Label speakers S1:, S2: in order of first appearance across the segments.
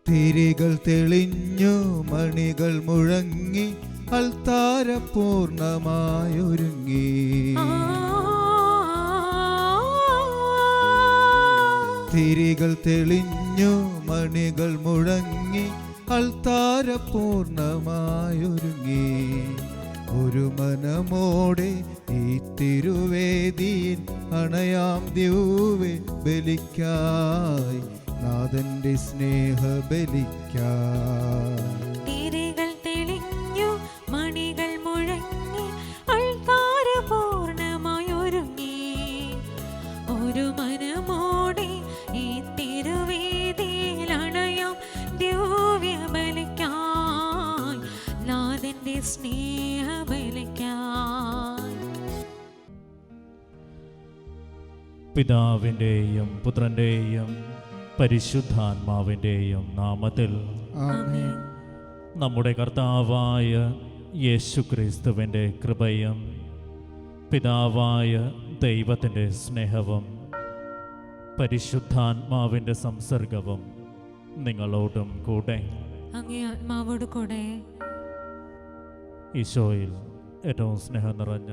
S1: തിരികൾ തെളിഞ്ഞു, മണികൾ മുഴങ്ങി, അൾത്താര പൂർണ്ണമായൊരുങ്ങി. തിരികൾ തെളിഞ്ഞു, മണികൾ മുഴങ്ങി, അൾത്താര പൂർണ്ണമായൊരുങ്ങി. ഒരു മനമോടെ ഈ തിരുവേദിയിൽ അണയാം ദിവ്യ ബലിക്കായി, നാഥന്റെ സ്നേഹ ബലിക്കായി.
S2: തിരികൾ തെളിഞ്ഞു, മണികൾ മുഴങ്ങി, അൾത്താര പൂർണ്ണമായൊരുങ്ങി. ഒരു മനമോടെ ഈ തിരുവേദിയിൽ അണയാം ദിവ്യ ബലിക്കായി, നാഥന്റെ സ്നേഹ ബലിക്കായി.
S3: പിതാവിൻ്റെയും പുത്രൻ്റെയും പരിശുദ്ധാത്മാവിൻ്റെയും നാമത്തിൽ
S1: ആമേൻ.
S3: നമ്മുടെ കർത്താവായ യേശുക്രിസ്തുവിൻ്റെ കൃപയും പിതാവായ ദൈവത്തിൻ്റെ സ്നേഹവും പരിശുദ്ധാത്മാവിൻ്റെ സംസർഗവും നിങ്ങളോടും കൂടെ.
S2: അങ്ങേ ആത്മാവോട് കൂടെ.
S3: ഈശോയിൽ ഏറ്റവും സ്നേഹം നിറഞ്ഞ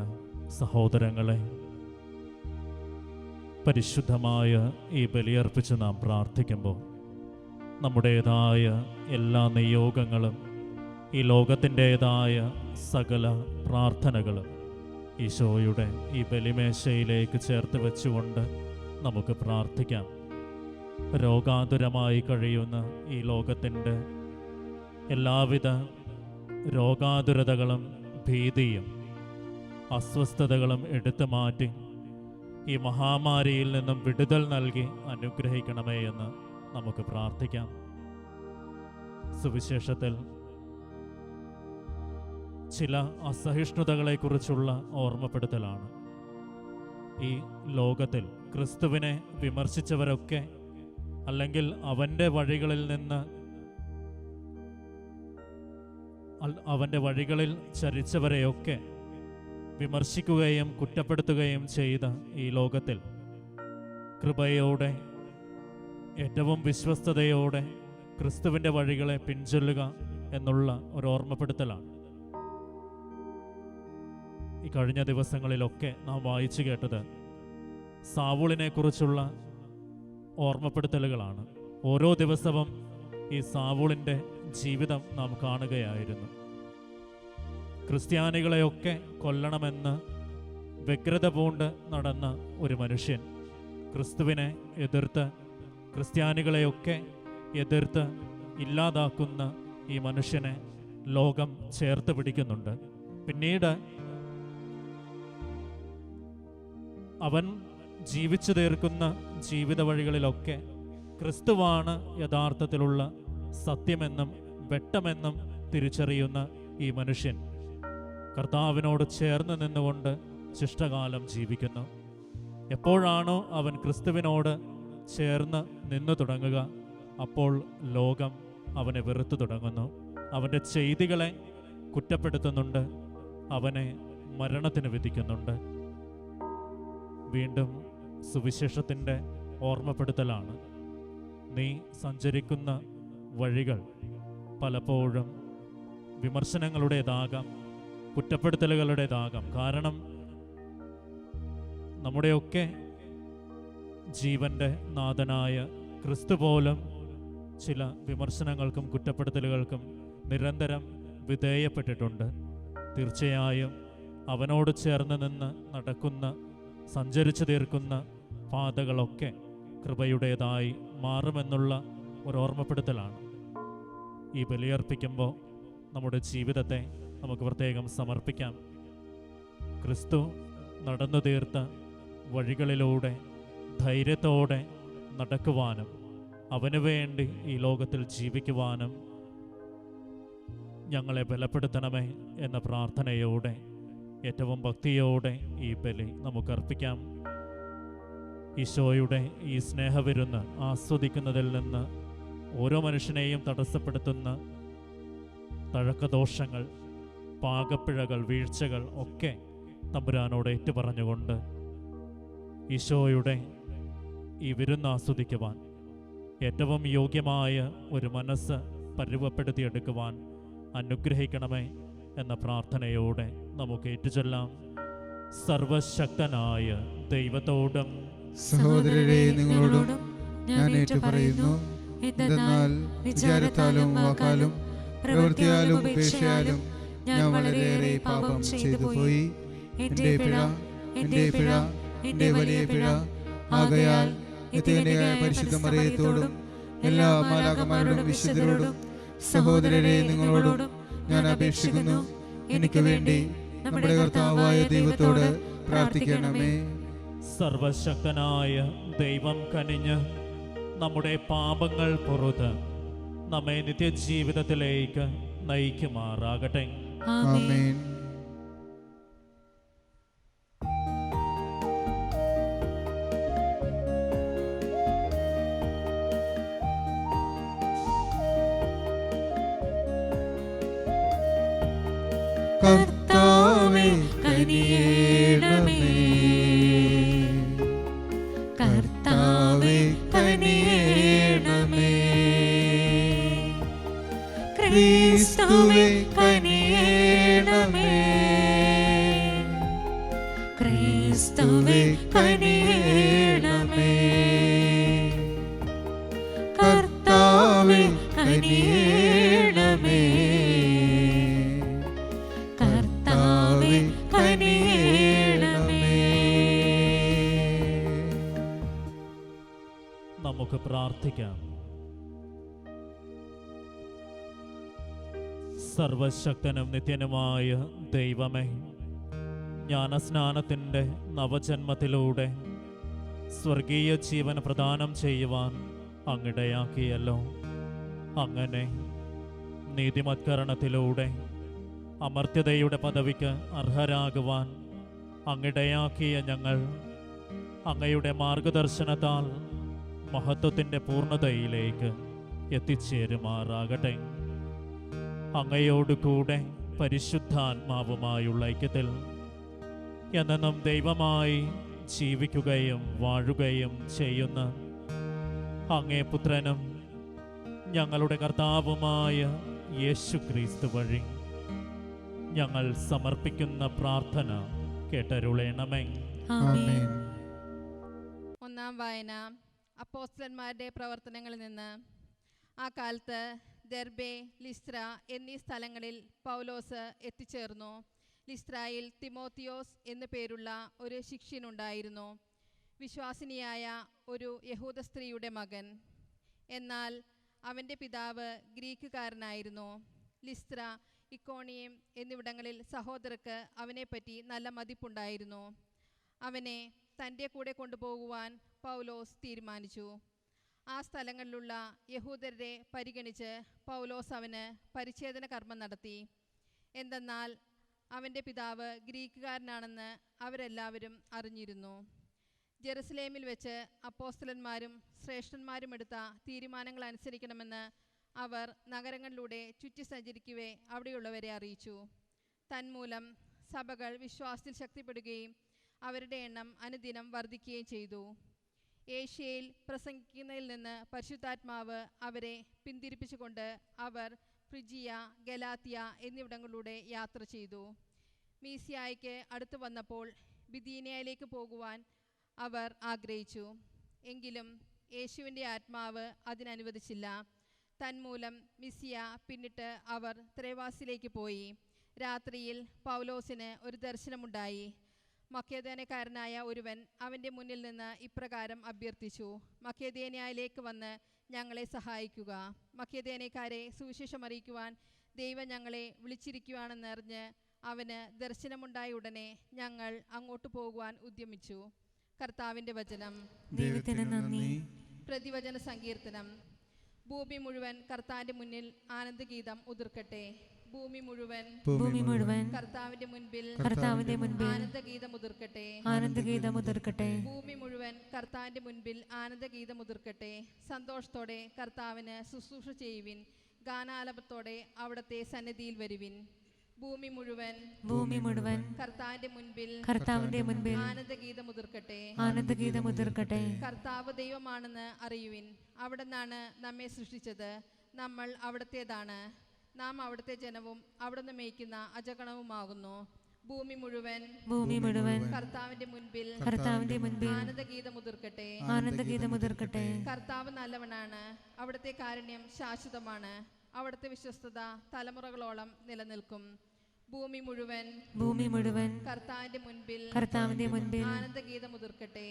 S3: സഹോദരങ്ങളെ, പരിശുദ്ധമായ ഈ ബലിയർപ്പിച്ച് നാം പ്രാർത്ഥിക്കുമ്പോൾ നമ്മുടേതായ എല്ലാ നിയോഗങ്ങളും ഈ ലോകത്തിൻ്റേതായ സകല പ്രാർത്ഥനകളും ഈശോയുടെ ഈ ബലിമേശയിലേക്ക് ചേർത്ത് വെച്ചുകൊണ്ട് നമുക്ക് പ്രാർത്ഥിക്കാം. രോഗാതുരമായി കഴിയുന്ന ഈ ലോകത്തിൻ്റെ എല്ലാവിധ രോഗാതുരതകളും ഭീതിയും അസ്വസ്ഥതകളും എടുത്തു മാറ്റി ഈ മഹാമാരിയിൽ നിന്നും വിടുതൽ നൽകി അനുഗ്രഹിക്കണമേ എന്ന് നമുക്ക് പ്രാർത്ഥിക്കാം. സുവിശേഷത്തിൽ ചില അസഹിഷ്ണുതകളെക്കുറിച്ചുള്ള ഓർമ്മപ്പെടുത്തലാണ്. ഈ ലോകത്തിൽ ക്രിസ്തുവിനെ വിമർശിച്ചവരൊക്കെ, അല്ലെങ്കിൽ അവൻ്റെ വഴികളിൽ ചരിച്ചവരെയൊക്കെ വിമർശിക്കുകയും കുറ്റപ്പെടുത്തുകയും ചെയ്ത ഈ ലോകത്തിൽ കൃപയോടെ, ഏറ്റവും വിശ്വസ്തയോടെ ക്രിസ്തുവിൻ്റെ വഴികളെ പിൻചൊല്ലുക എന്നുള്ള ഒരു ഓർമ്മപ്പെടുത്തലാണ്. ഈ കഴിഞ്ഞ ദിവസങ്ങളിലൊക്കെ നാം വായിച്ചു കേട്ടത് സാവൂളിനെ കുറിച്ചുള്ള ഓർമ്മപ്പെടുത്തലുകളാണ്. ഓരോ ദിവസവും ഈ സാവൂളിൻ്റെ ജീവിതം നാം കാണുകയായിരുന്നു. ക്രിസ്ത്യാനികളെയൊക്കെ കൊല്ലണമെന്ന് വ്യഗ്രത പൂണ്ട് നടന്ന ഒരു മനുഷ്യൻ, ക്രിസ്തുവിനെ എതിർത്ത്, ക്രിസ്ത്യാനികളെയൊക്കെ എതിർത്ത് ഇല്ലാതാക്കുന്ന ഈ മനുഷ്യനെ ലോകം ചേർത്ത് പിടിക്കുന്നുണ്ട്. പിന്നീട് അവൻ ജീവിച്ചു തീർക്കുന്ന ജീവിത വഴികളിലൊക്കെ ക്രിസ്തുവാണ് യഥാർത്ഥത്തിലുള്ള സത്യമെന്നും വെട്ടമെന്നും തിരിച്ചറിയുന്ന ഈ മനുഷ്യൻ കർത്താവിനോട് ചേർന്ന് നിന്നുകൊണ്ട് ശിഷ്ടകാലം ജീവിക്കുന്നു. എപ്പോഴാണോ അവൻ ക്രിസ്തുവിനോട് ചേർന്ന് നിന്നു തുടങ്ങുക, അപ്പോൾ ലോകം അവനെ വെറുത്തു തുടങ്ങുന്നു. അവൻ്റെ ചെയ്തികളെ കുറ്റപ്പെടുത്തുന്നുണ്ട്, അവനെ മരണത്തിന് വിധിക്കുന്നുണ്ട്. വീണ്ടും സുവിശേഷത്തിൻ്റെ ഓർമ്മപ്പെടുത്തലാണ്. നീ സഞ്ചരിക്കുന്ന വഴികൾ പലപ്പോഴും വിമർശനങ്ങളുടേതാകാം, കുറ്റപ്പെടുത്തലുകളുടേതാകാം. കാരണം നമ്മുടെയൊക്കെ ജീവൻ്റെ നാഥനായ ക്രിസ്തു പോലും ചില വിമർശനങ്ങൾക്കും കുറ്റപ്പെടുത്തലുകൾക്കും നിരന്തരം വിധേയപ്പെട്ടിട്ടുണ്ട്. തീർച്ചയായും അവനോട് ചേർന്ന് നിന്ന് നടക്കുന്ന, സഞ്ചരിച്ചു തീർക്കുന്ന പാതകളൊക്കെ കൃപയുടേതായി മാറുമെന്നുള്ള ഒരു ഓർമ്മപ്പെടുത്തലാണ്. ഈ ബലിയർപ്പിക്കുമ്പോൾ നമ്മുടെ ജീവിതത്തെ നമുക്ക് പ്രത്യേകം സമർപ്പിക്കാം. ക്രിസ്തു നടന്നു തീർത്ത വഴികളിലൂടെ ധൈര്യത്തോടെ നടക്കുവാനും അവന് വേണ്ടി ഈ ലോകത്തിൽ ജീവിക്കുവാനും ഞങ്ങളെ ബലപ്പെടുത്തണമേ എന്ന പ്രാർത്ഥനയോടെ ഏറ്റവും ഭക്തിയോടെ ഈ ബലി നമുക്കർപ്പിക്കാം. ഈശോയുടെ ഈ സ്നേഹവിരുന്ന് ആസ്വദിക്കുന്നതിൽ നിന്ന് ഓരോ മനുഷ്യനെയും തടസ്സപ്പെടുത്തുന്ന തഴക്കദോഷങ്ങൾ, പാകപ്പിഴകൾ, വീഴ്ചകൾ ഒക്കെ തമ്പുരാനോട് ഏറ്റുപറഞ്ഞുകൊണ്ട് ഈശോയുടെ ഈ വിരുന്ന് ആസ്വദിക്കുവാൻ ഏറ്റവും യോഗ്യമായ ഒരു മനസ്സ് പരുവപ്പെടുത്തിയെടുക്കുവാൻ അനുഗ്രഹിക്കണമേ എന്ന പ്രാർത്ഥനയോടെ നമുക്ക് ഏറ്റുചൊല്ലാം. സർവശക്തനായ ദൈവത്തോടും
S1: സഹോദരരെ നിങ്ങളോടും ഞാൻ ഏറ്റുപറയുന്നു. എന്തെന്നാൽ വിചാരത്താലും വാക്കാലും പ്രവൃത്തിയാലും ഉപേക്ഷയാലും ഞാൻ വളരെയേറെ പാപം ചെയ്തു പോയി. എൻ്റെ പിഴ, എൻ്റെ പിഴ, എൻ്റെ വലിയ പിഴ. ആകയാൽ നിത്യകന്യകയായ പരിശുദ്ധ മറിയത്തോടും എല്ലാ മാലാഖമാരോടും വിശുദ്ധരോടും സഹോദരരെ നിങ്ങളോടും ഞാൻ അപേക്ഷിക്കുന്നു, എനിക്ക് വേണ്ടി നമ്മുടെ കർത്താവായ ദൈവത്തോട് പ്രാർത്ഥിക്കണമേ.
S3: സർവശക്തനായ ദൈവം കനിഞ്ഞ് നമ്മുടെ പാപങ്ങൾ പുറത്ത് നമ്മെ നിത്യജീവിതത്തിലേക്ക് നയിക്കുമാറാകട്ടെ.
S1: ആമേൻ. കർത്താവേ കനിയേണമേ, കർത്താവേ കനിയേണമേ, ക്രിസ്തുവേ കനിയേണമേ, ക്രിസ്തുവേ കനിയേണമേ, കർത്താവേ കനിയേണമേ, കർത്താവേ കനിയേണമേ.
S3: നമുക്ക് പ്രാർത്ഥിക്കാം. സർവശക്തനും നിത്യനുമായ ദൈവമേ, ജ്ഞാനസ്നാനത്തിൻ്റെ നവജന്മത്തിലൂടെ സ്വർഗീയ ജീവൻ പ്രദാനം ചെയ്യുവാൻ അങ്ങിടയാക്കിയല്ലോ. അങ്ങനെ നീതിമത്കരണത്തിലൂടെ അമർത്യതയുടെ പദവിക്ക് അർഹരാകുവാൻ അങ്ങിടയാക്കിയ ഞങ്ങൾ അങ്ങയുടെ മാർഗദർശനത്താൽ മഹത്വത്തിൻ്റെ പൂർണ്ണതയിലേക്ക് എത്തിച്ചേരുമാറാകട്ടെ. അങ്ങയോട് കൂടെ പരിശുദ്ധാത്മാവുമായുള്ള ഐക്യത്തിൽ എന്നും ദൈവമായി ജീവിക്കുകയും വാഴുകയും ചെയ്യുന്ന അങ്ങേ പുത്രനും ഞങ്ങളുടെ കർത്താവുമായ യേശുക്രിസ്തു വഴി ഞങ്ങൾ സമർപ്പിക്കുന്ന പ്രാർത്ഥന കേട്ടരുളേണമേ.
S1: ആമേൻ.
S4: ഒന്നാം വായന അപ്പോസ്തലന്മാരുടെ പ്രവർത്തനങ്ങളിൽ നിന്ന്. ആ കാലത്ത് ദെർബെ, ലിസ്ത്ര എന്നീ സ്ഥലങ്ങളിൽ പൗലോസ് എത്തിച്ചേർന്നു. ലിസ്ത്രയിൽ തിമോത്തിയോസ് എന്നു പേരുള്ള ഒരു ശിഷ്യനുണ്ടായിരുന്നു, വിശ്വാസിനിയായ ഒരു യഹൂദ സ്ത്രീയുടെ മകൻ. എന്നാൽ അവൻ്റെ പിതാവ് ഗ്രീക്കുകാരനായിരുന്നു. ലിസ്ത്ര, ഇക്കോണിയം എന്നിവിടങ്ങളിൽ സഹോദരർക്ക് അവനെപ്പറ്റി നല്ല മതിപ്പുണ്ടായിരുന്നു. അവനെ തൻ്റെ കൂടെ കൊണ്ടുപോകുവാൻ പൗലോസ് തീരുമാനിച്ചു. ആ സ്ഥലങ്ങളിലുള്ള യഹൂദരെ പരിഗണിച്ച് പൗലോസ് അവന് പരിച്ഛേദന കർമ്മം നടത്തി. എന്തെന്നാൽ അവൻ്റെ പിതാവ് ഗ്രീക്കുകാരനാണെന്ന് അവരെല്ലാവരും അറിഞ്ഞിരുന്നു. ജെറുസലേമിൽ വെച്ച് അപ്പോസ്തലന്മാരും ശ്രേഷ്ഠന്മാരും എടുത്ത തീരുമാനങ്ങൾ അനുസരിക്കണമെന്ന് അവർ നഗരങ്ങളിലൂടെ ചുറ്റി സഞ്ചരിക്കവേ അവിടെയുള്ളവരെ അറിയിച്ചു. തന്മൂലം സഭകൾ വിശ്വാസത്തിൽ ശക്തിപ്പെടുകയും അവരുടെ എണ്ണം അനുദിനം വർദ്ധിക്കുകയും ചെയ്തു. ഏഷ്യയിൽ പ്രസംഗിക്കുന്നതിൽ നിന്ന് പരിശുദ്ധാത്മാവ് അവരെ പിന്തിരിപ്പിച്ചുകൊണ്ട് അവർ ഫ്രിജിയ, ഗലാത്തിയ എന്നിവിടങ്ങളിലൂടെ യാത്ര ചെയ്തു. മീസിയായ്ക്ക് അടുത്തു വന്നപ്പോൾ ബിഥീനിയയിലേക്ക് പോകുവാൻ അവർ ആഗ്രഹിച്ചു. എങ്കിലും യേശുവിൻ്റെ ആത്മാവ് അതിനനുവദിച്ചില്ല. തന്മൂലം മിസിയ പിന്നിട്ട് അവർ ത്രേവാസിലേക്ക് പോയി. രാത്രിയിൽ പൗലോസിന് ഒരു ദർശനമുണ്ടായി. മക്കേദോന്യക്കാരനായ ഒരുവൻ അവൻ്റെ മുന്നിൽ നിന്ന് ഇപ്രകാരം അഭ്യർത്ഥിച്ചു: മക്കേദോന്യയിലേക്ക് വന്ന് ഞങ്ങളെ സഹായിക്കുക. മക്കേദോന്യക്കാരെ സുവിശേഷം അറിയിക്കുവാൻ ദൈവം ഞങ്ങളെ വിളിച്ചിരിക്കുകയാണെന്നറിഞ്ഞ് അവന് ദർശനമുണ്ടായ ഉടനെ ഞങ്ങൾ അങ്ങോട്ട് പോകുവാൻ ഉദ്യമിച്ചു. കർത്താവിൻ്റെ വചനം.
S2: ദൈവത്തിന് നന്ദി.
S4: പ്രതിവചന സങ്കീർത്തനം. ഭൂമി മുഴുവൻ കർത്താവിന്റെ മുന്നിൽ ആനന്ദഗീതം ഉതിർക്കട്ടെ. ഭൂമി മുഴുവൻ കർത്താവിന്റെ മുൻപിൽ ആനന്ദഗീതം ഉതിർക്കട്ടെ.
S2: ആനന്ദഗീതം ഉതിർക്കട്ടെ.
S4: ഭൂമി മുഴുവൻ കർത്താവിന്റെ മുൻപിൽ ആനന്ദഗീതം ഉതിർക്കട്ടെ. സന്തോഷത്തോടെ കർത്താവിന് ശുശ്രൂഷ ചെയ്യുവിൻ. ഗാനാലാപത്തോടെ അവിടുത്തെ സന്നിധിയിൽ വരുവിൻ. ഭൂമി മുഴുവൻ
S2: കർത്താവിന്റെ മുൻപിൽ
S4: ആനന്ദഗീതം
S2: ഉതിർക്കട്ടെ.
S4: കർത്താവ് ദൈവമാണെന്ന് അറിയുവിൻ. അവിടുന്നാണ് നമ്മെ സൃഷ്ടിച്ചത്, നമ്മൾ അവിടുത്തേതാണ്. നാം അവിടുത്തെ ജനവും അവിടുന്ന് മേയ്ക്കുന്ന അജഗണവുമാകുന്നു. ഭൂമി മുഴുവൻ കർത്താവിന്റെ മുൻപിൽ ആനന്ദഗീതം ഉതിർക്കട്ടെ. കർത്താവ് നല്ലവനാണ്, അവിടുത്തെ കാരുണ്യം ശാശ്വതമാണ്, അവിടുത്തെ വിശ്വസ്തത തലമുറകളോളം നിലനിൽക്കും. ഭൂമി മുഴുവൻ കർത്താവിന്റെ മുൻപിൽ ആനന്ദഗീതം ഉതിർക്കട്ടെ.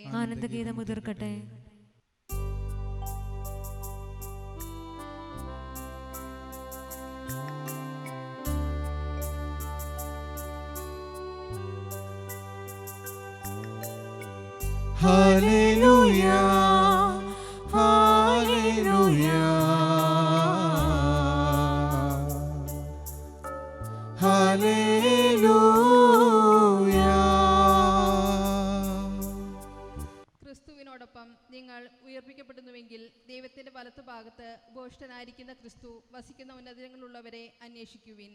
S1: ഹല്ലേലൂയാ ഹല്ലേലൂയാ ഹല്ലേലൂയാ.
S4: ക്രിസ്തുവിനോടൊപ്പം നിങ്ങൾ ഉയർപ്പിക്കപ്പെടുന്നുവെങ്കിൽ ദൈവത്തിന്റെ വലത്തുഭാഗത്ത് ഉപവിഷ്ടനായിരിക്കുന്ന ക്രിസ്തു വസിക്കുന്ന ഉന്നതങ്ങളുള്ളവരെ അന്വേഷിക്കുവിൻ.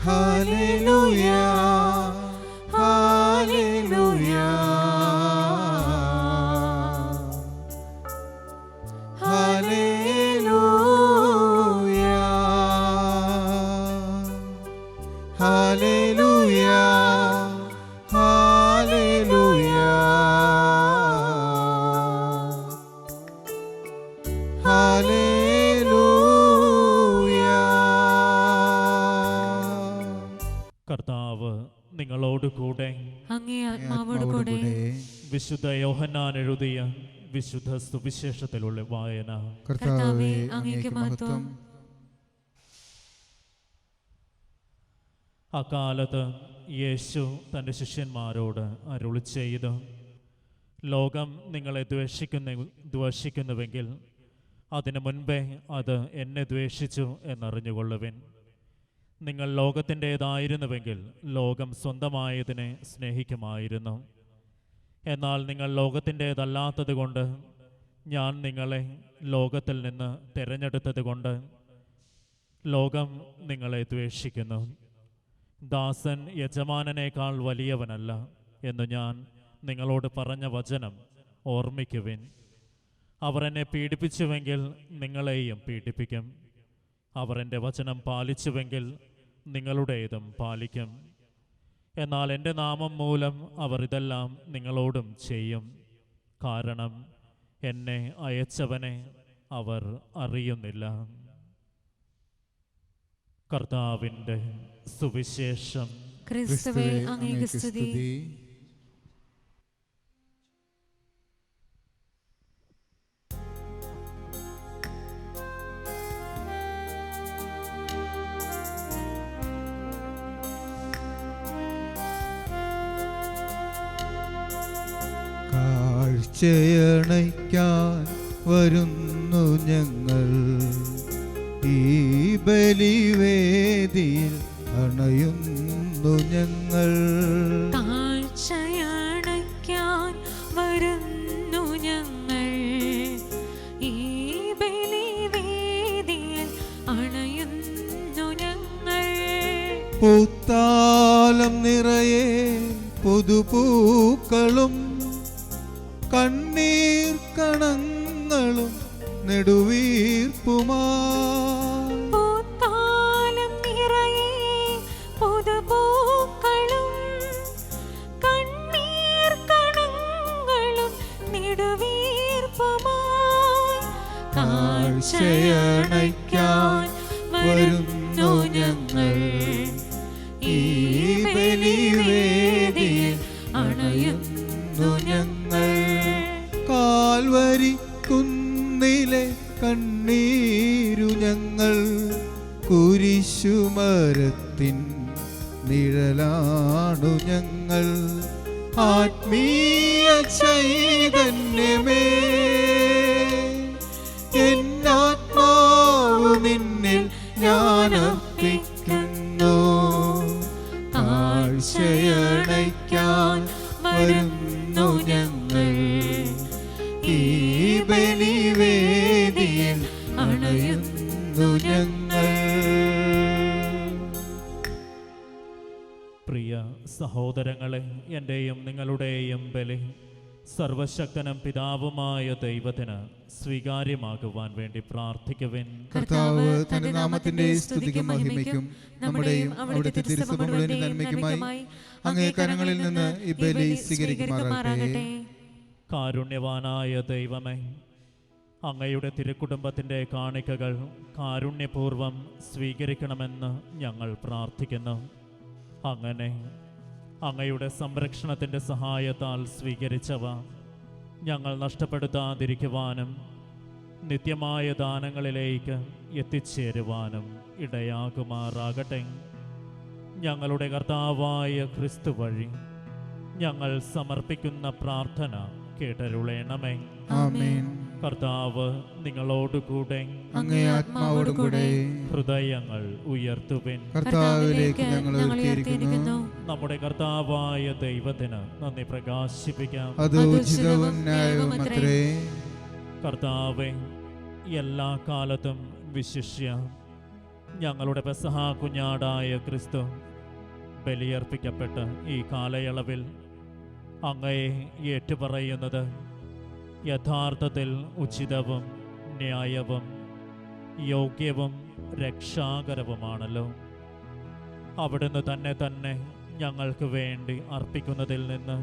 S1: ഹല്ലേലൂയാ ഹല്ലേലൂയാ ഹല്ലേലൂയാ ഹല്ലേലൂയാ ഹല്ലേലൂയാ ഹല്ലേലൂയാ.
S3: കർത്താവ് നിങ്ങളോട് കൂടെ,
S2: അങ്ങേ ആത്മാവോട് കൂടെ.
S3: വിശുദ്ധ യോഹന്നാൻ എഴുതിയ വിശുദ്ധ സുവിശേഷത്തിലുള്ള വായന.
S1: കർത്താവേ, അങ്ങേക്ക് മഹത്വം.
S3: അക്കാലത്ത് യേശു തൻ്റെ ശിഷ്യന്മാരോട് അരുളി ചെയ്തു, ലോകം നിങ്ങളെ ദ്വേഷിക്കുന്നുവെങ്കിൽ അതിനു മുൻപേ അത് എന്നെ ദ്വേഷിച്ചു എന്നറിഞ്ഞുകൊള്ളുവിൻ. നിങ്ങൾ ലോകത്തിൻ്റേതായിരുന്നുവെങ്കിൽ ലോകം സ്വന്തമായതിനെ സ്നേഹിക്കുമായിരുന്നു. എന്നാൽ നിങ്ങൾ ലോകത്തിൻ്റേതല്ലാത്തത് കൊണ്ട് ഞാൻ നിങ്ങളെ ലോകത്തിൽ നിന്ന് തിരഞ്ഞെടുത്തത് കൊണ്ട് ലോകം നിങ്ങളെ ദ്വേഷിക്കുന്നു. ദാസൻ യജമാനനേക്കാൾ വലിയവനല്ല എന്ന് ഞാൻ നിങ്ങളോട് പറഞ്ഞ വചനം ഓർമ്മിക്കുവിൻ. അവർ എന്നെ പീഡിപ്പിച്ചുവെങ്കിൽ നിങ്ങളെയും പീഡിപ്പിക്കും. അവർ എൻ്റെ വചനം പാലിച്ചുവെങ്കിൽ നിങ്ങളുടേതും പാലിക്കും. എന്നാൽ എൻ്റെ നാമം മൂലം അവർ ഇതെല്ലാം നിങ്ങളോടും ചെയ്യും. കാരണം എന്നെ അയച്ചവനെ അവർ അറിയുന്നില്ല. കർത്താവിൻ്റെ സുവിശേഷം.
S2: ക്രിസ്തുവേ, അങ്ങേക്ക് സ്തുതി.
S1: കാഴ്ചയണയ്ക്കാൻ വരുന്നു ഞങ്ങൾ, ഈ ബലിവേദിയിൽ അണയുന്നു ഞങ്ങൾ.
S2: കാഴ്ചയണയ്ക്കാൻ വരുന്നു ഞങ്ങൾ, ഈ ബലിവേദിയിൽ അണയുന്നു ഞങ്ങൾ.
S1: പൂത്താലം നിറയെ പുതുപൂക്കളും കണ്ണീർ കണങ്ങളും നെടുവീർപ്പുമായി.
S2: പൂത്താലം നിറയെ പുതുപൂക്കളും കണ്ണീർ കണങ്ങളും നെടുവീർപ്പുമായി. കാഴ്ചയണയ്ക്കാൻ വരുന്നു ഞങ്ങൾ, ഈ ബലിവേദിയിൽ അണയുന്നു ഞങ്ങൾ.
S1: കാൽവരി കുന്നിലെ കണ്ണീരു ഞങ്ങൾ, കുരിശുമരത്തിൻ നിഴലാണു ഞങ്ങൾ. ആത്മീയ ചൈതന്യമേ, എന്നാത്മാവ് നിന്നിൽ ഞാൻ അർപ്പിക്കുന്നു. കാഴ്ചയണയ്ക്കാൻ
S2: അർപ്പിക്കാൻ വരുന്നു ഞങ്ങൾ.
S1: ഈ ബലിവേദിയിൽ അണയുന്നു ഞങ്ങൾ.
S3: പ്രിയ സഹോദരങ്ങളെ, എൻ്റെയും നിങ്ങളുടെയും ബലി സർവശക്തനും പിതാവുമായ ദൈവത്തിന് സ്വീകാര്യമാകുവാൻ വേണ്ടി പ്രാർത്ഥിക്കുവിൻ.
S1: കർത്താവ് തന്റെ നാമത്തിന്റെ സ്തുതിക്കും മഹിമയ്ക്കും നമ്മുടെയും അവിടുത്തെ തിരുസഭ മുഴുവന്റെ നന്മയ്ക്കുമായി അങ്ങേ കരങ്ങളിൽ നിന്ന് ഈ ബലി സ്വീകരിക്കുമാറാകട്ടെ.
S3: കാരുണ്യവാനായ ദൈവമേ, അങ്ങയുടെ തിരുക്കുടുംബത്തിൻ്റെ കാണിക്കകൾ കാരുണ്യപൂർവം സ്വീകരിക്കണമെന്ന് ഞങ്ങൾ പ്രാർത്ഥിക്കുന്നു. അങ്ങനെ അങ്ങയുടെ സംരക്ഷണത്തിൻ്റെ സഹായത്താൽ സ്വീകരിച്ചവ ഞങ്ങൾ നഷ്ടപ്പെടുത്താതിരിക്കുവാനും നിത്യമായ ദാനങ്ങളിലേക്ക് എത്തിച്ചേരുവാനും ഇടയാകുമാറാകട്ടെ. ഞങ്ങളുടെ കർത്താവായ ക്രിസ്തു വഴി ഞങ്ങൾ സമർപ്പിക്കുന്ന പ്രാർത്ഥന കേട്ടരുളേണമേ.
S1: ആമേൻ.
S3: കർത്താവ് നിങ്ങളോടുകൂടെ
S1: അങ്ങേ ആത്മാവോടുകൂടെ
S3: ഹൃദയങ്ങൾ ഉയർത്തുവിൻ.
S1: കർത്താവിലേക്ക് ഞങ്ങൾ ഉയർത്തിയിരിക്കുന്നു.
S3: നമ്മുടെ കർത്താവായ ദൈവത്തിന് നന്ദി പ്രകാശിപ്പിക്കാം.
S1: അത് ഉചിതവും ന്യായവുമത്രേ.
S3: കർത്താവെ, എല്ലാ കാലത്തും വിശിഷ്യ ഞങ്ങളുടെ പെസഹ കുഞ്ഞാടായ ക്രിസ്തു ബലിയർപ്പിക്കപ്പെട്ട ഈ കാലയളവിൽ അങ്ങയെ ഏറ്റുപറയുന്നത് യഥാർത്ഥത്തിൽ ഉചിതവും ന്യായവും യോഗ്യവും രക്ഷാകരവുമാണല്ലോ. അവിടുന്ന് തന്നെ ഞങ്ങൾക്ക് വേണ്ടി അർപ്പിക്കുന്നതിൽ നിന്ന്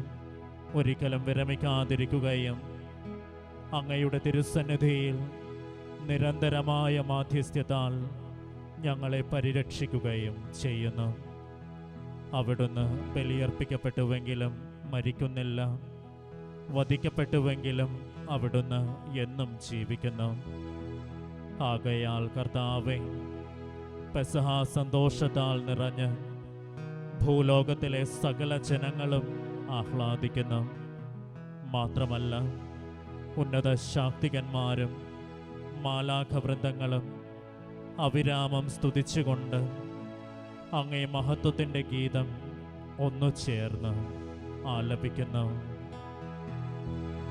S3: ഒരിക്കലും വിരമിക്കാതിരിക്കുകയും അങ്ങയുടെ തിരുസന്നിധിയിൽ നിരന്തരമായ മാധ്യസ്ഥ്യത്താൽ ഞങ്ങളെ പരിരക്ഷിക്കുകയും ചെയ്യുന്നു. അവിടുന്ന് ബലിയർപ്പിക്കപ്പെട്ടുവെങ്കിലും മരിക്കുന്നില്ല, വധിക്കപ്പെട്ടുവെങ്കിലും അവിടുന്ന് എന്നും ജീവിക്കുന്നു. ആകയാൽ കർത്താവേ, പെസഹ സന്തോഷത്താൽ നിറഞ്ഞ് ഭൂലോകത്തിലെ സകല ജനങ്ങളും ആഹ്ലാദിക്കുന്നു. മാത്രമല്ല, ഉന്നത ശാക്തികന്മാരും മാലാഖവൃന്ദങ്ങളും അവിരാമം സ്തുതിച്ചുകൊണ്ട് അങ്ങേ മഹത്വത്തിൻ്റെ ഗീതം ഒന്നു ചേർന്ന് ആലപിക്കുന്നു.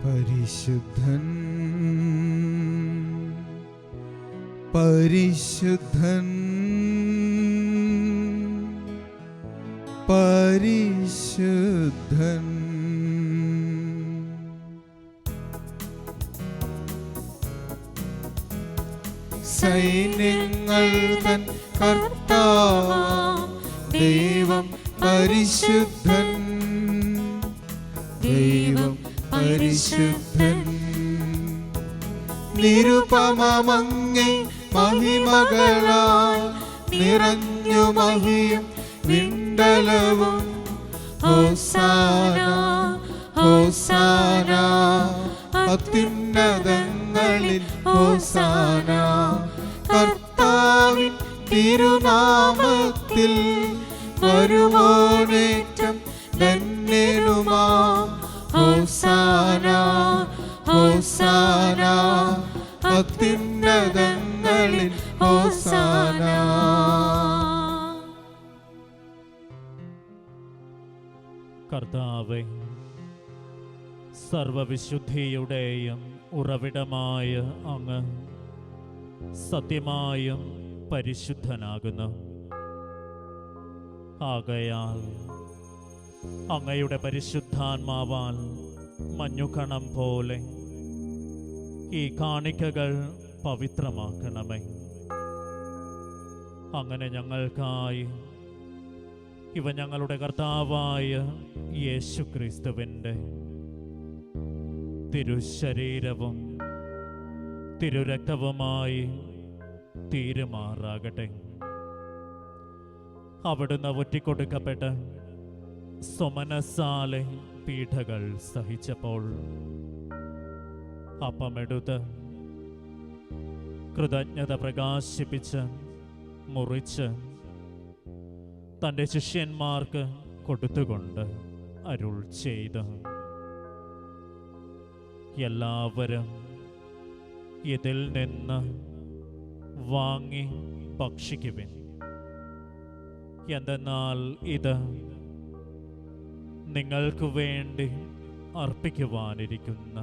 S1: പരിശുദ്ധൻ പരിശുദ്ധൻ പരിശുദ്ധൻ. സൈന്യങ്ങൾ തൻ കർത്താവാം ദൈവം പരിശുദ്ധൻ, ദൈവം പരിശുദ്ധൻ. നിരുപമമങ്ങേ മഹിമകളാൽ നിറഞ്ഞു മഹിയും വിണ്ടലവും. ഹോസാന ഹോസാന അത്യുന്നതങ്ങളിൽ ഹോസാന. കർത്താവിൻ തിരുനാമത്തിൽ വരുവോനേറ്റം ധന്യനുമാം. ഹോസാന ഹോസാന അത്യുന്നതങ്ങളിൽ ഹോസാന.
S3: കർത്താവേ, സർവവിശുദ്ധിയുടെയും ഉറവിടമായ അങ്ങ് സത്യമായും പരിശുദ്ധനാകുന്നു. ആകയാൽ അങ്ങയുടെ പരിശുദ്ധാത്മാവാൽ മഞ്ഞുകണം പോലെ ഈ കാണിക്കകൾ പവിത്രമാക്കണമേ. അങ്ങനെ ഞങ്ങൾക്കായി ഇവ ഞങ്ങളുടെ കർത്താവായ യേശുക്രിസ്തുവിൻ്റെ തിരുശരീരവും തിരുരക്തവുമായി തീരുമാറാകട്ടെ. അവിടുന്ന് ഒറ്റിക്കൊടുക്കപ്പെട്ട് സ്വമനസാലെ പീഡകൾ സഹിച്ചപ്പോൾ അപ്പമെടുത്ത് കൃതജ്ഞത പ്രകാശിപ്പിച്ച് മുറിച്ച് തൻ്റെ ശിഷ്യന്മാർക്ക് കൊടുത്തുകൊണ്ട് അരുൾ ചെയ്ത്, എല്ലാവരും ഇതിൽ നിന്ന് വാങ്ങി ഭക്ഷിക്കുവിൻ. എന്തെന്നാൽ ഇത് നിങ്ങൾക്ക് വേണ്ടി അർപ്പിക്കുവാനിരിക്കുന്ന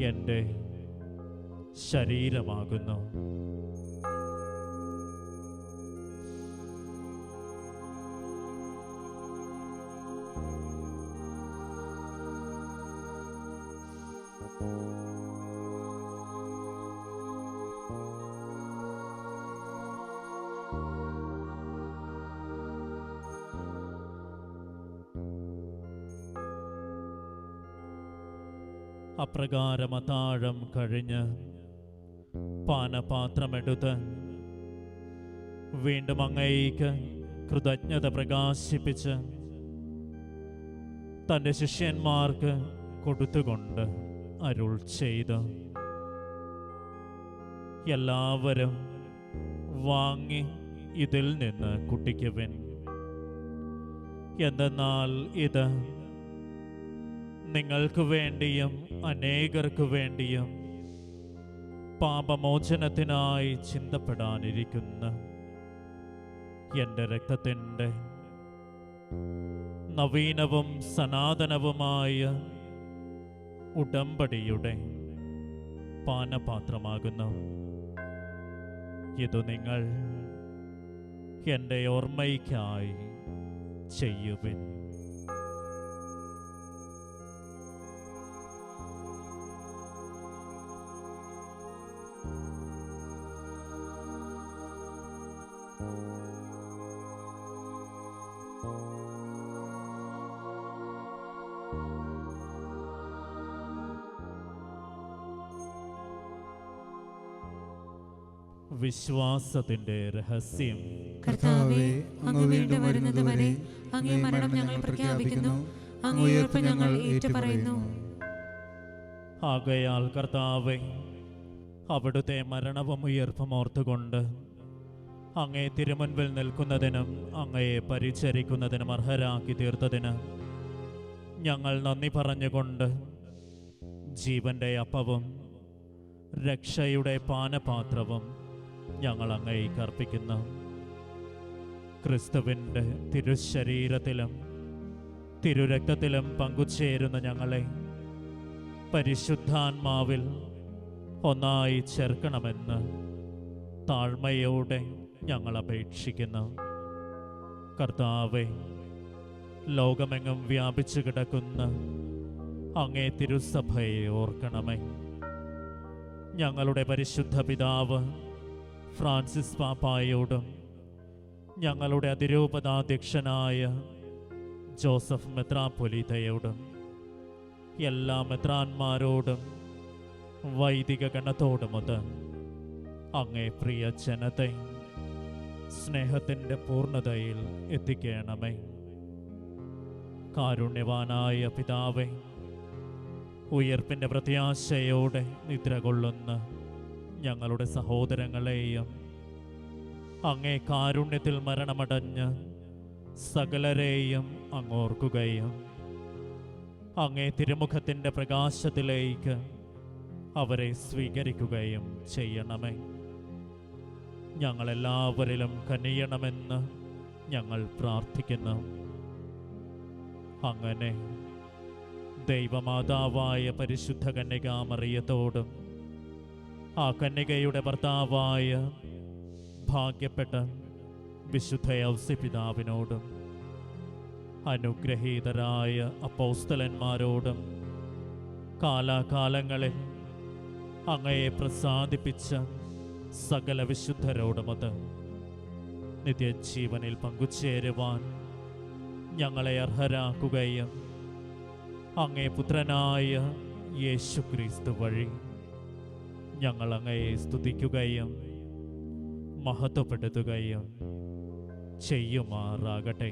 S3: എൻ്റെ ശരീരമാകുന്നു. അപ്രകാരം അത്താഴം കഴിഞ്ഞ് പാനപാത്രമെടുത്ത് വീണ്ടും അങ്ങേയ്ക്ക് കൃതജ്ഞത പ്രകാശിപ്പിച്ച് തൻ്റെ ശിഷ്യന്മാർക്ക് കൊടുത്തുകൊണ്ട് അരുൾ ചെയ്തു, എല്ലാവരും വാങ്ങി ഇതിൽ നിന്ന് കുടിക്കുവിൻ. എന്തെന്നാൽ ഇത് നിങ്ങൾക്ക് വേണ്ടിയും അനേകർക്ക് വേണ്ടിയും പാപമോചനത്തിനായി ചിന്തപ്പെടാനിരിക്കുന്ന എൻ്റെ രക്തത്തിൻ്റെ നവീനവും സനാതനവുമായ ഉടമ്പടിയുടെ പാനപാത്രമാകുന്നു. ഇത് നിങ്ങൾ എൻ്റെ ഓർമ്മയ്ക്കായി ചെയ്യുവിൻ. വിശ്വാസത്തിന്റെ രഹസ്യം.
S2: കർത്താവേ, അങ്ങ് വീണ്ടും വരുന്നതുവരെ അങ്ങേ മരണം ഞങ്ങൾ പ്രഖ്യാപിക്കുന്നു, അങ്ങേ ഉയിർപ്പ് ഞങ്ങൾ ഏറ്റുപറയുന്നു.
S3: ആകയാൽ കർത്താവേ, അവിടുത്തെ മരണവും ഉയിർപ്പും ഓർത്തുകൊണ്ട് അങ്ങേ തിരുമുൻപിൽ നിൽക്കുന്നതിനും അങ്ങയെ പരിചരിക്കുന്നതിനും അർഹരാക്കി തീർത്തതിന് ഞങ്ങൾ നന്ദി പറഞ്ഞുകൊണ്ട് ജീവന്റെ അപ്പവും രക്ഷയുടെ പാനപാത്രവും ഞങ്ങൾ അങ്ങേയ്ക്ക് അർപ്പിക്കുന്നു. ക്രിസ്തുവിൻ്റെ തിരുശരീരത്തിലും തിരുരക്തത്തിലും പങ്കുചേരുന്ന ഞങ്ങളെ പരിശുദ്ധാത്മാവിൽ ഒന്നായി ചേർക്കണമെന്ന് താഴ്മയോടെ ഞങ്ങൾ അപേക്ഷിക്കുന്നു. കർത്താവേ, ലോകമെങ്ങും വ്യാപിച്ചു കിടക്കുന്ന അങ്ങേ തിരുസഭയെ ഓർക്കണമേ. ഞങ്ങളുടെ പരിശുദ്ധ പിതാവ് ഫ്രാൻസിസ് പാപ്പായോടും ഞങ്ങളുടെ അതിരൂപതാധ്യക്ഷനായ ജോസഫ് മെത്രാപ്പൊലീത്തയോടും എല്ലാ മെത്രാന്മാരോടും വൈദിക ഗണത്തോടുമൊത്ത് അങ്ങേ പ്രിയ ജനത്തെ സ്നേഹത്തിൻ്റെ പൂർണ്ണതയിൽ എത്തിക്കണമേ. കാരുണ്യവാനായ പിതാവേ, ഉയർപ്പിൻ്റെ പ്രത്യാശയോടെ നിദ്ര കൊള്ളുന്ന ഞങ്ങളുടെ സഹോദരങ്ങളെയും അങ്ങേ കാരുണ്യത്തിൽ മരണമടഞ്ഞ് സകലരെയും അങ്ങോർക്കുകയും അങ്ങേ തിരുമുഖത്തിൻ്റെ പ്രകാശത്തിലേക്ക് അവരെ സ്വീകരിക്കുകയും ചെയ്യണമേ. ഞങ്ങളെല്ലാവരിലും കനിയണമെന്ന് ഞങ്ങൾ പ്രാർത്ഥിക്കുന്നു. അങ്ങനെ ദൈവമാതാവായ പരിശുദ്ധ കന്യകാമറിയത്തോടും ആ കന്യകയുടെ ഭർത്താവായ ഭാഗ്യപ്പെട്ട വിശുദ്ധ ഔസേപ്പിതാവിനോടും അനുഗ്രഹീതരായ അപ്പോസ്തലന്മാരോടും കാലാകാലങ്ങളിൽ അങ്ങയെ പ്രസാദിപ്പിച്ച സകല വിശുദ്ധരോടുമത് നിത്യജീവനിൽ പങ്കുചേരുവാൻ ഞങ്ങളെ അർഹരാക്കുകയും അങ്ങേ പുത്രനായ യേശുക്രിസ്തു വഴി ഞങ്ങൾ അങ്ങയെ സ്തുതിക്കുകയും മഹത്വപ്പെടുത്തുകയും ചെയ്യുമാറാകട്ടെ.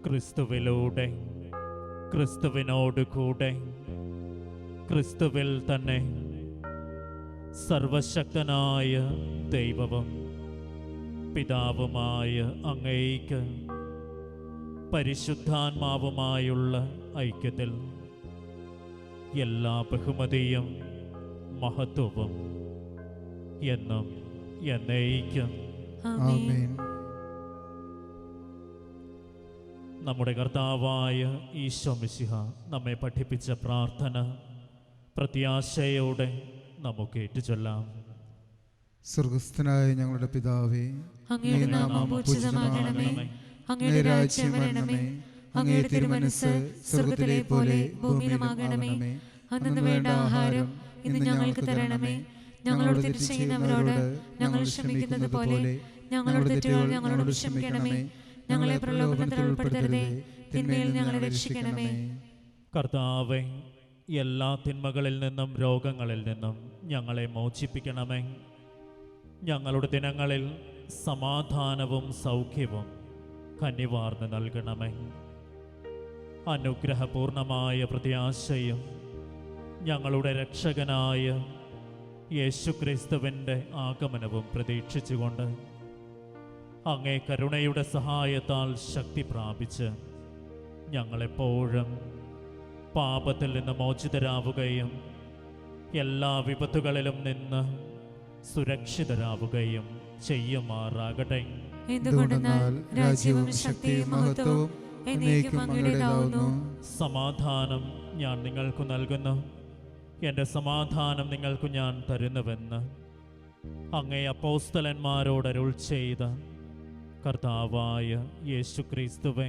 S3: ക്രിസ്തുവിലൂടെ, ക്രിസ്തുവിനോട് കൂടെ, ക്രിസ്തുവിൽ തന്നെ സർവശക്തനായ ദൈവവും പിതാവുമായ അങ്ങേയ്ക്ക് പരിശുദ്ധാത്മാവുമായുള്ള ഐക്യത്തിൽ എല്ലാ ബഹുമതിയും മഹത്വവും എന്നും എന്നേക്കും.
S1: ആമേൻ.
S3: നമ്മുടെ കർത്താവായ ഈശോ മിശിഹ നമ്മെ പഠിപ്പിച്ച പ്രാർത്ഥന പ്രത്യാശയോടെ നമുക്ക് ഏറ്റുചൊല്ലാം.
S1: സ്വർഗസ്ഥനായ ഞങ്ങളുടെ പിതാവേ,
S2: അങ്ങയുടെ നാമം പൂജിതമാകണമേ. അങ്ങയുടെ രാജ്യം വരണമേ. അങ്ങയുടെ തിരുമനസ്സ് സ്വർഗ്ഗത്തിലെ പോലെ ഭൂമിയിലുമാകണമേ. അന്നു വേണ്ട ആഹാരം ഇന്ന് ഞങ്ങൾക്ക് തരണമേ. ഞങ്ങളോട് തെറ്റ് ചെയ്യുന്നവരോട് ഞങ്ങൾ ക്ഷമിക്കുന്നത് പോലെ ഞങ്ങളുടെ തെറ്റുകൾ ഞങ്ങളോട് ക്ഷമിക്കണമേ. ഞങ്ങളെ പ്രലോഭനത്തിൽ ഉൾപ്പെടുത്തരുതേ, തിന്മയിൽ ഞങ്ങളെ രക്ഷിക്കണമേ.
S3: കർത്താവേ, എല്ലാ തിന്മകളിൽ നിന്നും രോഗങ്ങളിൽ നിന്നും ഞങ്ങളെ മോചിപ്പിക്കണമേ. ഞങ്ങളുടെ ദിനങ്ങളിൽ സമാധാനവും സൗഖ്യവും കനിവാർന്ന് നൽകണമേ. അനുഗ്രഹപൂർണമായ പ്രത്യാശയും ഞങ്ങളുടെ രക്ഷകനായ യേശുക്രിസ്തുവിൻ്റെ ആഗമനവും പ്രതീക്ഷിച്ചുകൊണ്ട് അങ്ങേ കരുണയുടെ സഹായത്താൽ ശക്തി പ്രാപിച്ച് ഞങ്ങളെപ്പോഴും പാപത്തിൽ നിന്ന് മോചിതരാവുകയും എല്ലാ വിപത്തുകളിലും നിന്ന് സുരക്ഷിതരാവുകയും ചെയ്യുമാറാകട്ടെ.
S2: എന്തുകൊണ്ടെന്നാൽ രാജ്യവും ശക്തിയും മഹത്വവും എന്നേക്കും അങ്ങയുടേതാവുന്നു.
S3: സമാധാനം ഞാൻ നിങ്ങൾക്ക് നൽകുന്നു, എൻ്റെ സമാധാനം നിങ്ങൾക്ക് ഞാൻ തരുന്നുവെന്ന് അങ്ങേ അപ്പോസ്തലന്മാരോട് അരുൾ ചെയ്ത കർത്താവായ യേശുക്രിസ്തുവേ,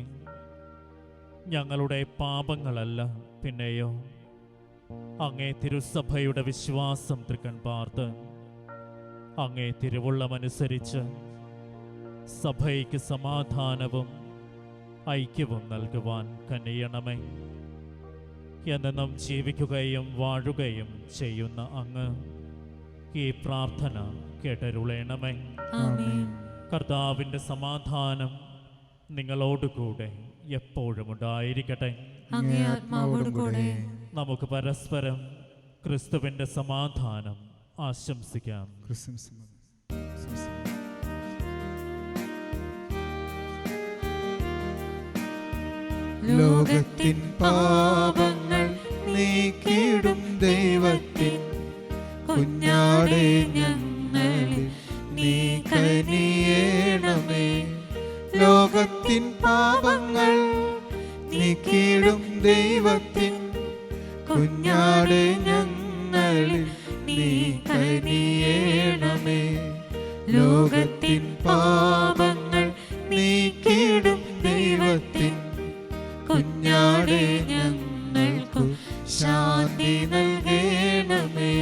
S3: ഞങ്ങളുടെ പാപങ്ങളല്ല പിന്നെയോ അങ്ങേ തിരുസഭയുടെ വിശ്വാസം തൃക്കൺ പാർത്ത് അങ്ങേ തിരുവുള്ളമനുസരിച്ച് സഭയ്ക്ക് സമാധാനവും ഐക്യവും നൽകുവാൻ കനിയണമേ. എന്നെന്നും ജീവിക്കുകയും വാഴുകയും ചെയ്യുന്ന അങ്ങ് ഈ പ്രാർത്ഥന കേട്ടരുളേണമേ.
S2: ആമേൻ.
S3: കർത്താവിൻ്റെ സമാധാനം നിങ്ങളോടുകൂടെ എപ്പോഴും ഉണ്ടായിരിക്കട്ടെ.
S2: അങ്ങേ ആത്മാവോടും കൂടെ.
S3: നമുക്ക് പരസ്പരം ക്രിസ്തുവിൻ്റെ സമാധാനം ആശംസിക്കാം.
S1: ക്രിസ്മസ്. ലോകത്തിൻ പാപങ്ങൾ നീക്കിടും ദൈവത്തിൻ കുഞ്ഞാടേ, ഞങ്ങളിൽ നീ കനിയേണമേ. ലോകത്തിൻ പാപങ്ങൾ നീക്കിടും ദൈവത്തിൻ കുഞ്ഞാടേ, ഞങ്ങളിൽ നീ കനിയേണമേ. ലോകത്തിൻ പാപങ്ങൾ നീക്കിടും ദൈവത്തിൻ കുഞ്ഞാടേ, ഞങ്ങൾക്കു ശാന്തി നൽകണമേ.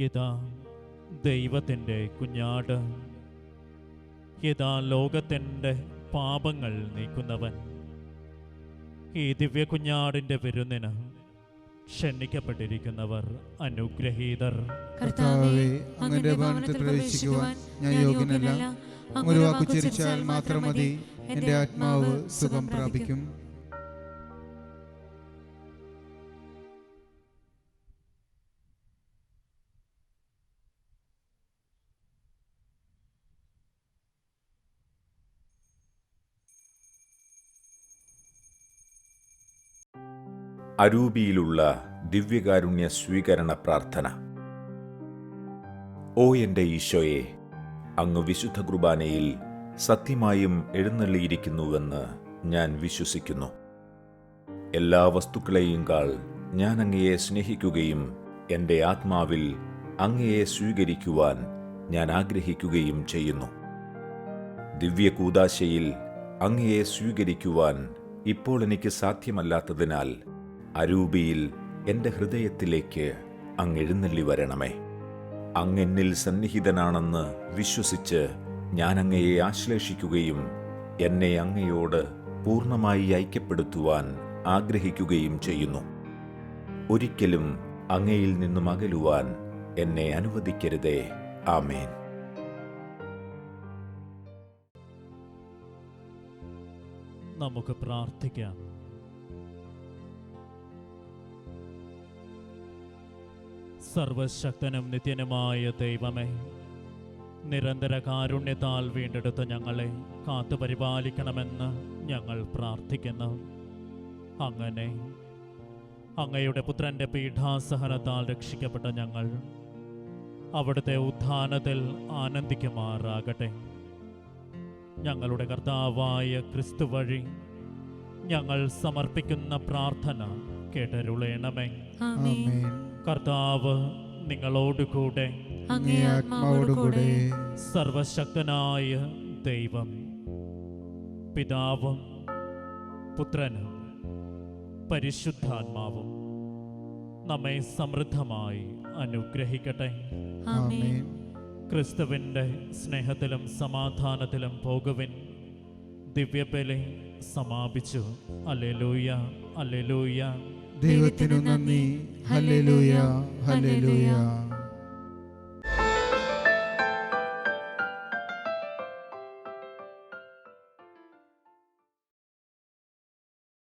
S3: ഇതാ ദൈവത്തിൻ്റെ കുഞ്ഞാട്, ഇതാ ലോകത്തിൻ്റെ പാപങ്ങൾ നീക്കുന്നവൻ. ഈ ദിവ്യ കുഞ്ഞാടിൻ്റെ വിരുന്നിന് ക്ഷണിക്കപ്പെട്ടിരിക്കുന്നവർ അനുഗ്രഹീതർ.
S1: കർത്താവേ, അങ്ങയുടെ ഭവനത്തിൽ പ്രവേശിക്കുവാൻ ഞാൻ യോഗ്യനല്ല. അങ്ങ് ഒരു വാക്കു ഉച്ചരിച്ചാൽ മാത്രം മതി, എൻ്റെ ആത്മാവ് സുഖം പ്രാപിക്കും.
S5: അരൂപിയിലുള്ള ദിവ്യകാരുണ്യ സ്വീകരണ പ്രാർത്ഥന. ഓ എൻ്റെ ഈശോയെ, അങ്ങ് വിശുദ്ധ കുർബാനയിൽ സത്യമായും എഴുന്നള്ളിയിരിക്കുന്നുവെന്ന് ഞാൻ വിശ്വസിക്കുന്നു. എല്ലാ വസ്തുക്കളെയും കാൾ ഞാൻ അങ്ങയെ സ്നേഹിക്കുകയും എൻ്റെ ആത്മാവിൽ അങ്ങയെ സ്വീകരിക്കുവാൻ ഞാൻ ആഗ്രഹിക്കുകയും ചെയ്യുന്നു. ദിവ്യകൂദാശയിൽ അങ്ങയെ സ്വീകരിക്കുവാൻ ഇപ്പോൾ എനിക്ക് സാധ്യമല്ലാത്തതിനാൽ അരൂപിയിൽ എൻ്റെ ഹൃദയത്തിലേക്ക് അങ്ങ് എഴുന്നള്ളി വരണമേ. അങ്ങെന്നിൽ സന്നിഹിതനാണെന്ന് വിശ്വസിച്ച് ഞാൻ അങ്ങയെ ആശ്ലേഷിക്കുകയും എന്നെ അങ്ങയോട് പൂർണ്ണമായി ഐക്യപ്പെടുത്തുവാൻ ആഗ്രഹിക്കുകയും ചെയ്യുന്നു. ഒരിക്കലും അങ്ങയിൽ നിന്നും അകലുവാൻ എന്നെ അനുവദിക്കരുതേ. ആമേൻ.
S3: നമുക്ക് പ്രാർത്ഥിക്കാം. സർവശക്തനും നിത്യനുമായ ദൈവമേ, നിരന്തര കാരുണ്യത്താൽ വീണ്ടെടുത്ത ഞങ്ങളെ കാത്തുപരിപാലിക്കണമെന്ന് ഞങ്ങൾ പ്രാർത്ഥിക്കുന്നു. അങ്ങനെ അങ്ങയുടെ പുത്രന്റെ പീഠാസഹനത്താൽ രക്ഷിക്കപ്പെട്ട ഞങ്ങൾ അവിടുത്തെ ഉത്ഥാനത്തിൽ ആനന്ദിക്കുമാറാകട്ടെ. ഞങ്ങളുടെ കർത്താവായ ക്രിസ്തു വഴി ഞങ്ങൾ സമർപ്പിക്കുന്ന പ്രാർത്ഥന കേട്ടരുളേണമേ.
S2: ആമേൻ.
S3: കർത്താവ് നിങ്ങളോടുകൂടെ.
S2: അങ്ങേ ആത്മാവോടുകൂടെ.
S3: സർവശക്തനായ ദൈവം പിതാവും പുത്രനും പരിശുദ്ധാത്മാവും നമ്മെ സമൃദ്ധമായി അനുഗ്രഹിക്കട്ടെ.
S2: ആമേൻ.
S3: ക്രിസ്തുവിൻ്റെ സ്നേഹത്തിലും സമാധാനത്തിലും പോകുവിൻ. ദിവ്യബലി സമാപിച്ചു. Hallelujah, hallelujah.
S1: ദൈവത്തിനു നന്ദി. Hallelujah, hallelujah.